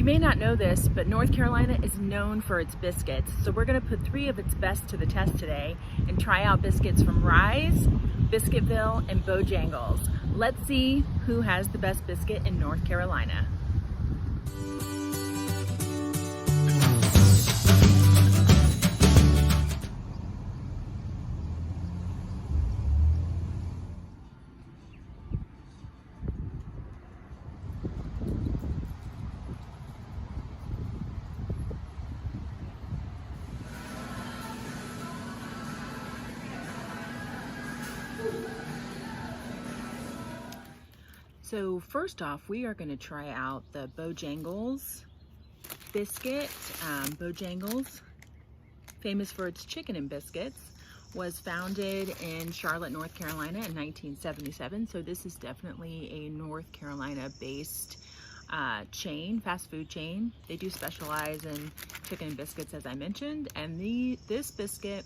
You may not know this, but North Carolina is known for its biscuits. So we're gonna put 3 of its best to the test today and try out biscuits from Rise, Biscuitville, and Bojangles. Let's see who has the best biscuit in North Carolina. So first off, we are going to try out the Bojangles Biscuit. Bojangles, famous for its chicken and biscuits, was founded in Charlotte, North Carolina in 1977. So this is definitely a North Carolina-based chain, fast food chain. They do specialize in chicken and biscuits, as I mentioned. And this biscuit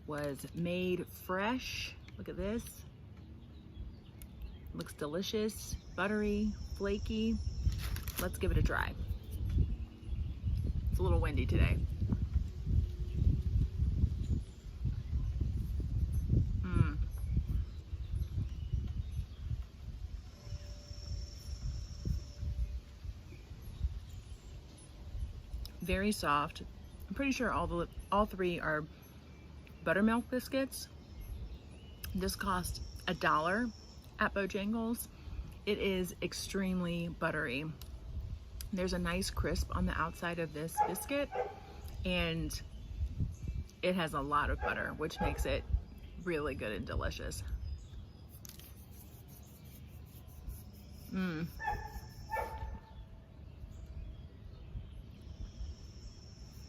was made fresh. Look at this. Looks delicious, buttery, flaky. Let's give it a try. It's a little windy today. Very soft. I'm pretty sure all 3 are buttermilk biscuits. This cost $1 at Bojangles. It is extremely buttery. There's a nice crisp on the outside of this biscuit, and it has a lot of butter, which makes it really good and delicious.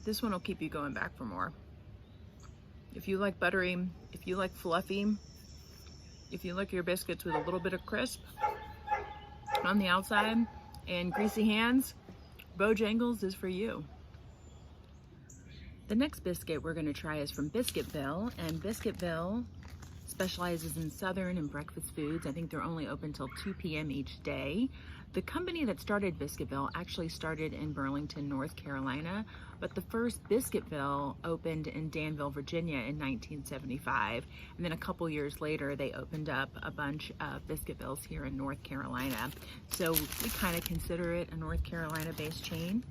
This one will keep you going back for more. If you like buttery, if you like fluffy, if you like your biscuits with a little bit of crisp on the outside and greasy hands, Bojangles is for you. The next biscuit we're going to try is from Biscuitville, and Biscuitville specializes in southern and breakfast foods. I think they're only open till 2 p.m. each day. The company that started Biscuitville actually started in Burlington, North Carolina, but the first Biscuitville opened in Danville, Virginia in 1975. And then a couple years later, they opened up a bunch of Biscuitvilles here in North Carolina. So we kind of consider it a North Carolina-based chain.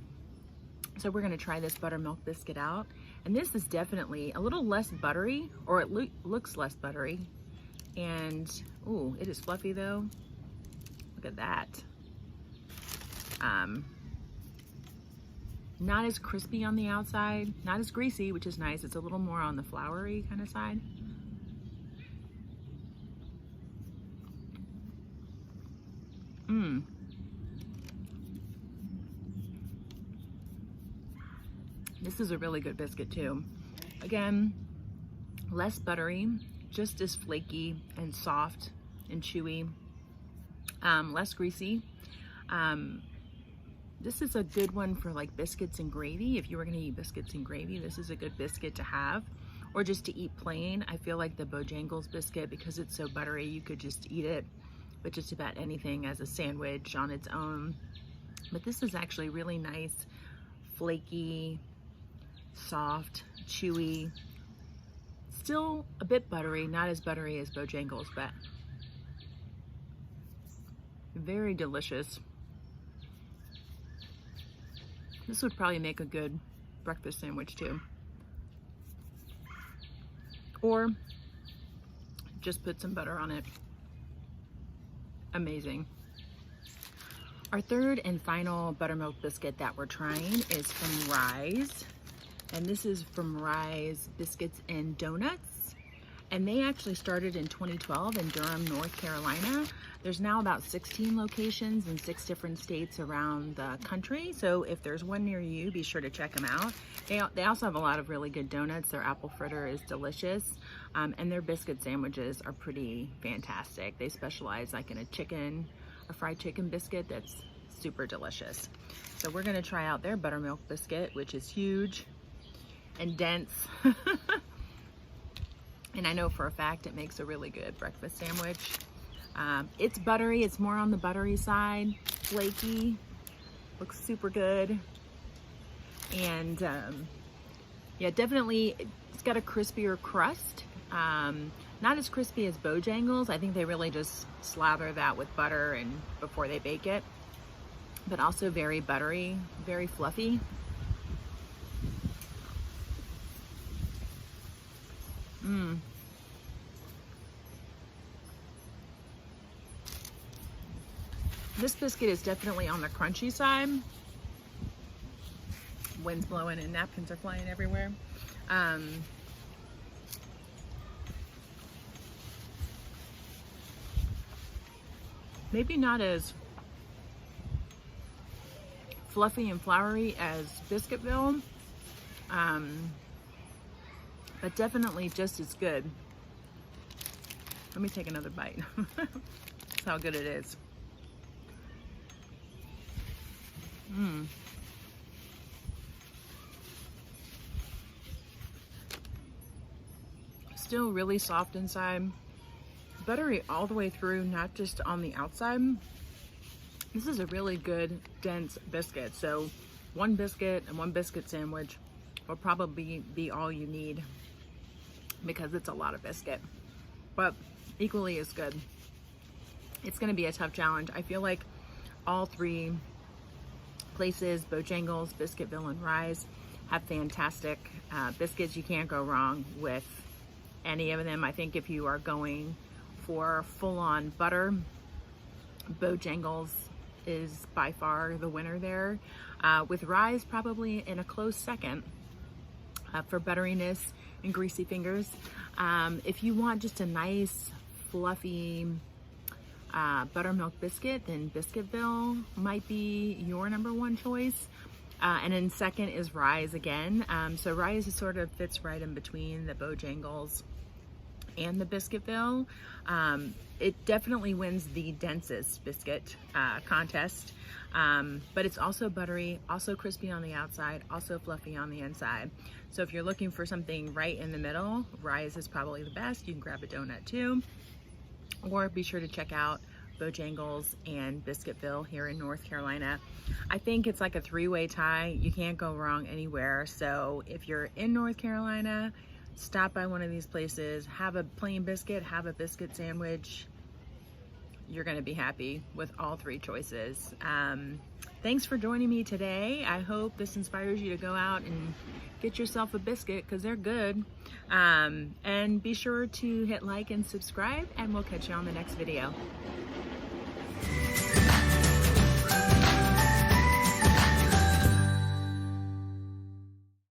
So we're gonna try this buttermilk biscuit out. And this is definitely a little less buttery, or it looks less buttery. And, ooh, it is fluffy though. Look at that. Not as crispy on the outside, not as greasy, which is nice. It's a little more on the floury kind of side. This is a really good biscuit too. Again, less buttery, just as flaky and soft and chewy, less greasy. This is a good one for like biscuits and gravy. If you were gonna eat biscuits and gravy, this is a good biscuit to have. Or just to eat plain. I feel like the Bojangles biscuit, because it's so buttery, you could just eat it with just about anything as a sandwich on its own. But this is actually really nice, flaky, soft, chewy, still a bit buttery, not as buttery as Bojangles, but very delicious. This would probably make a good breakfast sandwich too. Or just put some butter on it. Amazing. Our third and final buttermilk biscuit that we're trying is from Rise. And this is from Rise Biscuits and Donuts. And they actually started in 2012 in Durham, North Carolina. There's now about 16 locations in 6 different states around the country. So if there's one near you, be sure to check them out. They also have a lot of really good donuts. Their apple fritter is delicious. And their biscuit sandwiches are pretty fantastic. They specialize like in a fried chicken biscuit that's super delicious. So we're gonna try out their buttermilk biscuit, which is huge and dense. And I know for a fact it makes a really good breakfast sandwich. It's buttery, it's more on the buttery side, flaky, Looks super good. And yeah, definitely it's got a crispier crust. Not as crispy as Bojangles. I think they really just slather that with butter and before they bake it. But also very buttery, very fluffy. This biscuit is definitely on the crunchy side. Wind's blowing and napkins are flying everywhere. Maybe not as fluffy and flowery as Biscuitville, but definitely just as good. Let me take another bite. That's how good it is. Still really soft inside, buttery all the way through, not just on the outside. This is a really good dense biscuit. So one biscuit and one biscuit sandwich will probably be all you need because it's a lot of biscuit, but equally as good. It's going to be a tough challenge. I feel like all three places, Bojangles, Biscuitville, and Rise, have fantastic biscuits. You can't go wrong with any of them. I think if you are going for full-on butter, Bojangles is by far the winner there, with Rise probably in a close second for butteriness and greasy fingers. If you want just a nice fluffy Buttermilk Biscuit, then Biscuitville might be your #1 choice. And then second is Rise again. So Rise sort of fits right in between the Bojangles and the Biscuitville. It definitely wins the densest biscuit contest, but it's also buttery, also crispy on the outside, also fluffy on the inside. So if you're looking for something right in the middle, Rise is probably the best. You can grab a donut too, or be sure to check out Bojangles and Biscuitville here in North Carolina. I think it's like a three-way tie. You can't go wrong anywhere. So if you're in North Carolina, stop by one of these places, have a plain biscuit, have a biscuit sandwich. You're gonna be happy with all three choices. Thanks for joining me today. I hope this inspires you to go out and get yourself a biscuit because they're good. And be sure to hit like and subscribe, and we'll catch you on the next video.